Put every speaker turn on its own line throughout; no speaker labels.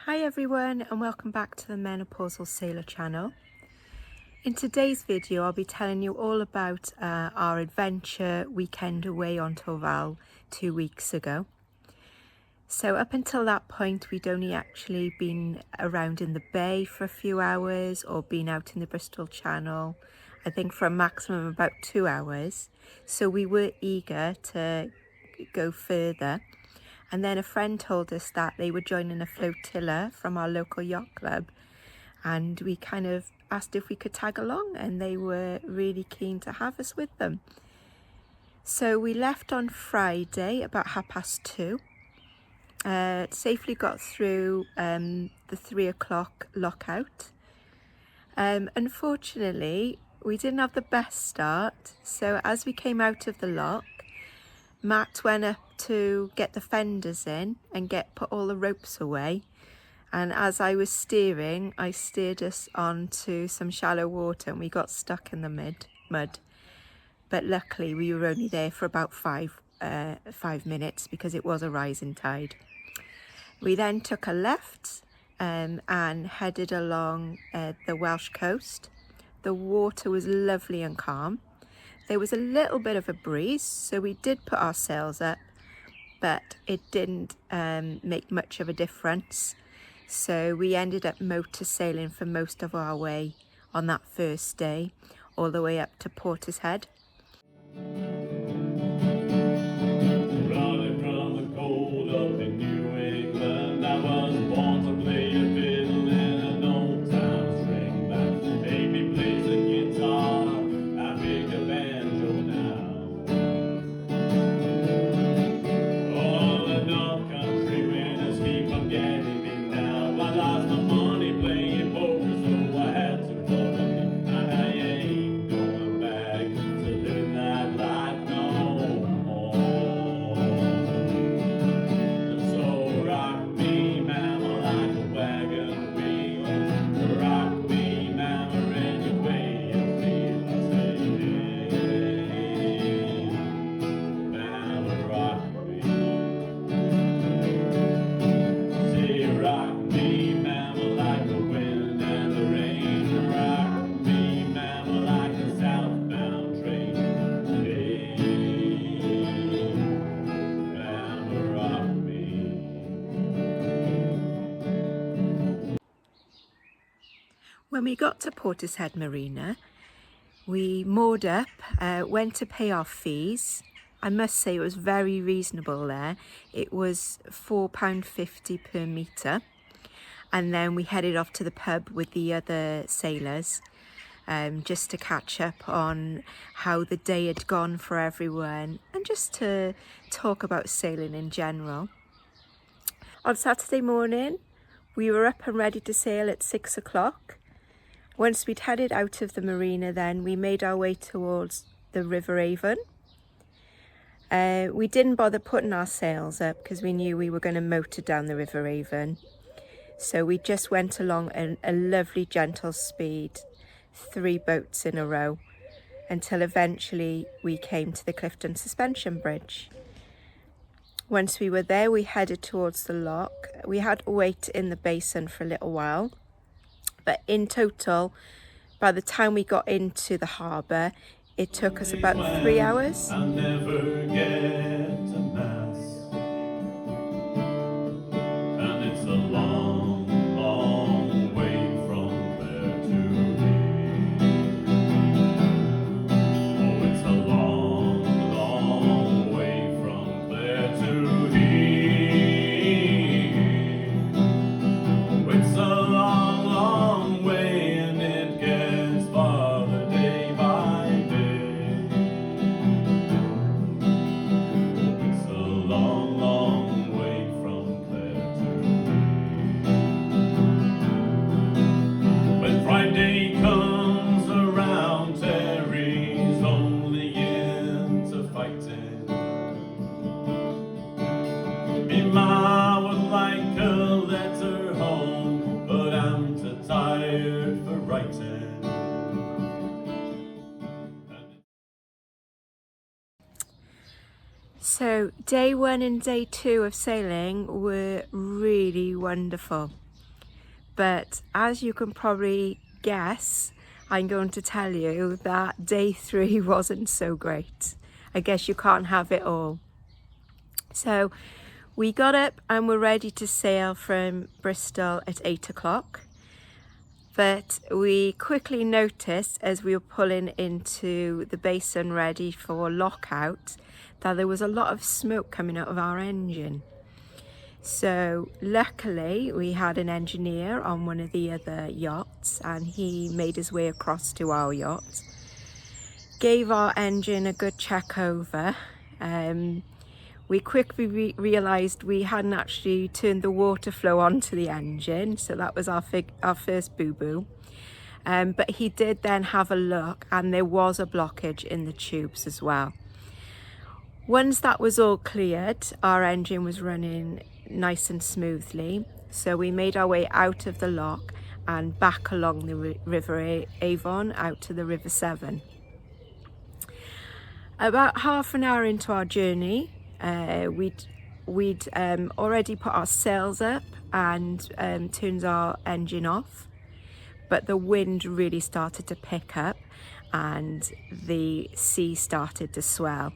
Hi everyone, and welcome back to the Menopausal Sailor channel. In today's video I'll be telling you all about our adventure weekend away on Torval 2 weeks ago. So up until that point we'd only actually been around in the bay for a few hours or been out in the Bristol Channel, I think for a maximum of about 2 hours. So we were eager to go further. And then a friend told us that they were joining a flotilla from our local yacht club, and we kind of asked if we could tag along, and they were really keen to have us with them. So we left on Friday about 2:30. Safely got through the 3 o'clock lockout. Unfortunately, we didn't have the best start. So as we came out of the lock, Matt went up to get the fenders in and put all the ropes away, and as I was steering, I steered us onto some shallow water and we got stuck in the mud. But luckily we were only there for about five minutes because it was a rising tide. We then took a left and headed along the Welsh coast. The water was lovely and calm. There was a little bit of a breeze, so we did put our sails up, but it didn't make much of a difference. So we ended up motor sailing for most of our way on that first day, all the way up to Portishead.
Running from the cold up in New England, I was born to play a fiddle in an old time string band. Made me play the guitar, I pick a banjo now. All the North Country winners keep on getting me now. I lost my money playing poker, so I had to run it. I ain't going back to living that life no more. So rock me, mama, like a wagon wheel. Rock me, mama, any way you feel. I say, hey, mama, rock me. Say, rock me, mama, like the wind and the rain. Rock me, mama, like a southbound train. Hey, mama, rock me.
When we got to Portishead Marina, we moored up, went to pay our fees. I must say it was very reasonable there. It was £4.50 per metre. And then we headed off to the pub with the other sailors, just to catch up on how the day had gone for everyone and just to talk about sailing in general. On Saturday morning, we were up and ready to sail at 6 o'clock. Once we'd headed out of the marina, then we made our way towards the River Avon. We didn't bother putting our sails up because we knew we were going to motor down the River Avon. So we just went along a lovely gentle speed, 3 boats in a row, until eventually we came to the Clifton Suspension Bridge. Once we were there, we headed towards the lock. We had to wait in the basin for a little while, but in total, by the time we got into the harbour, it took us about 3 hours.
I'll never get to Mass, and it's a long, long way from there to here. Oh, it's a long, long way from there to here. Oh, it's a long, long way, and it gets farther day by day. It's a long, long way from there to here. When Friday comes around, Terry's only into fighting. Me ma would like a letter home, but I'm too tired for writing.
So day 1 and day 2 of sailing were really wonderful. But as you can probably guess, I'm going to tell you that day 3 wasn't so great. I guess you can't have it all. So we got up and were ready to sail from Bristol at 8 o'clock. But we quickly noticed as we were pulling into the basin ready for lockout that there was a lot of smoke coming out of our engine. So luckily we had an engineer on one of the other yachts, and he made his way across to our yacht, gave our engine a good check over. We quickly realised we hadn't actually turned the water flow onto the engine, so that was our first boo-boo. But he did then have a look, and there was a blockage in the tubes as well. Once that was all cleared, our engine was running nice and smoothly, so we made our way out of the lock and back along the River Avon out to the River Severn. About half an hour into our journey, we'd already put our sails up and turned our engine off, but the wind really started to pick up and the sea started to swell.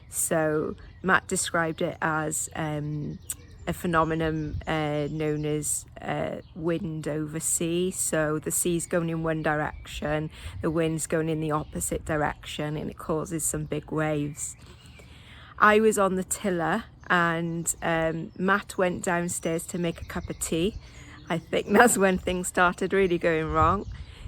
So Matt described it as a phenomenon known as wind over sea. So the sea's going in one direction, the wind's going in the opposite direction, and it causes some big waves. I was on the tiller, and Matt went downstairs to make a cup of tea. I think that's when things started really going wrong.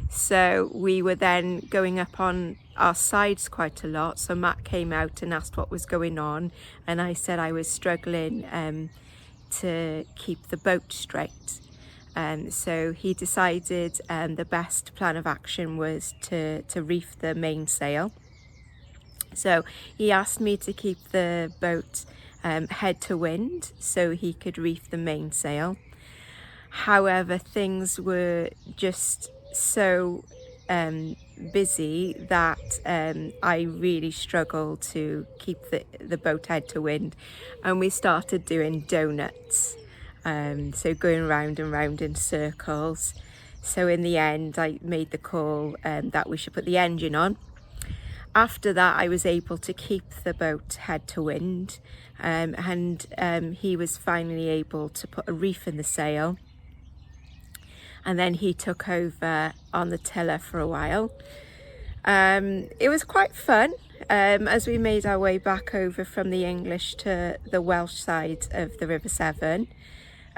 So we were then going up on our sides quite a lot. So Matt came out and asked what was going on, and I said I was struggling to keep the boat straight. So he decided the best plan of action was to reef the mainsail. So he asked me to keep the boat head to wind so he could reef the mainsail. However, things were just so busy that I really struggled to keep the boat head to wind, and we started doing donuts, so going round and round in circles. So in the end I made the call that we should put the engine on. After that I was able to keep the boat head to wind, and he was finally able to put a reef in the sail. And then he took over on the tiller for a while. It was quite fun as we made our way back over from the English to the Welsh side of the River Severn.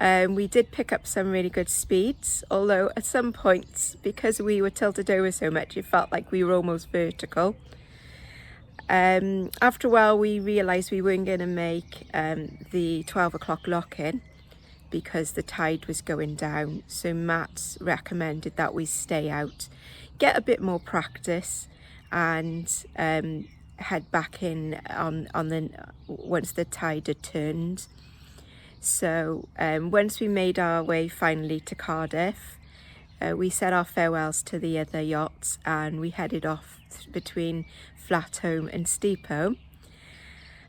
We did pick up some really good speeds, although at some points, because we were tilted over so much, it felt like we were almost vertical. After a while we realised we weren't going to make the 12 o'clock lock-in because the tide was going down, so Matt recommended that we stay out, get a bit more practice, and head back in on the once the tide had turned. So once we made our way finally to Cardiff, we said our farewells to the other yachts and we headed off between Flatholm and Steephome.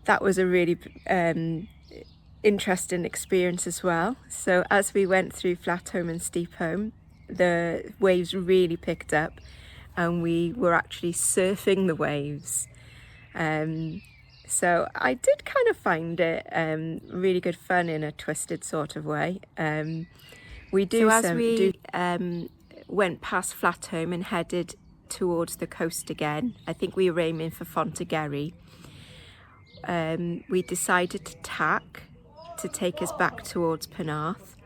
That was a really interesting experience as well. So as we went through Flatholm and Steephome, the waves really picked up and we were actually surfing the waves. So I did kind of find it really good fun in a twisted sort of way. We went past Flatholm and headed towards the coast again. I think we were aiming for Fontagerry. We decided to tack to take us back towards Penarth,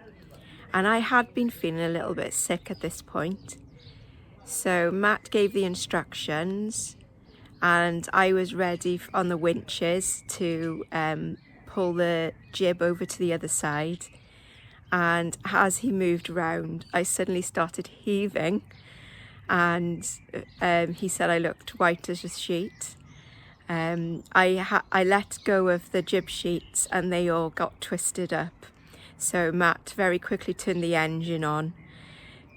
and I had been feeling a little bit sick at this point, so Matt gave the instructions and I was ready on the winches to pull the jib over to the other side, and as he moved around I suddenly started heaving, and he said I looked white as a sheet. I let go of the jib sheets and they all got twisted up. So Matt very quickly turned the engine on,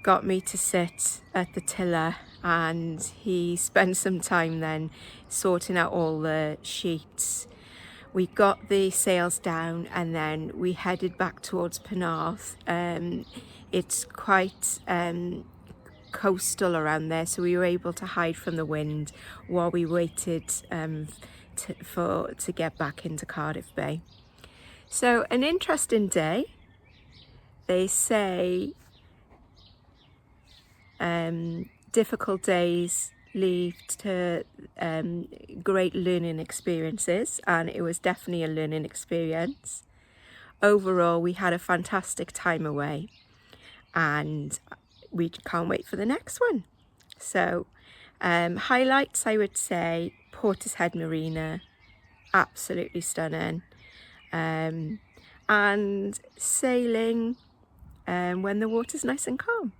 got me to sit at the tiller, and he spent some time then sorting out all the sheets. We got the sails down and then we headed back towards Penarth. it's quite coastal around there, so we were able to hide from the wind while we waited to get back into Cardiff Bay. So an interesting day. They say difficult days lead to great learning experiences, and it was definitely a learning experience. Overall, we had a fantastic time away, and we can't wait for the next one. So highlights, I would say Portishead Marina, absolutely stunning, and sailing when the water's nice and calm.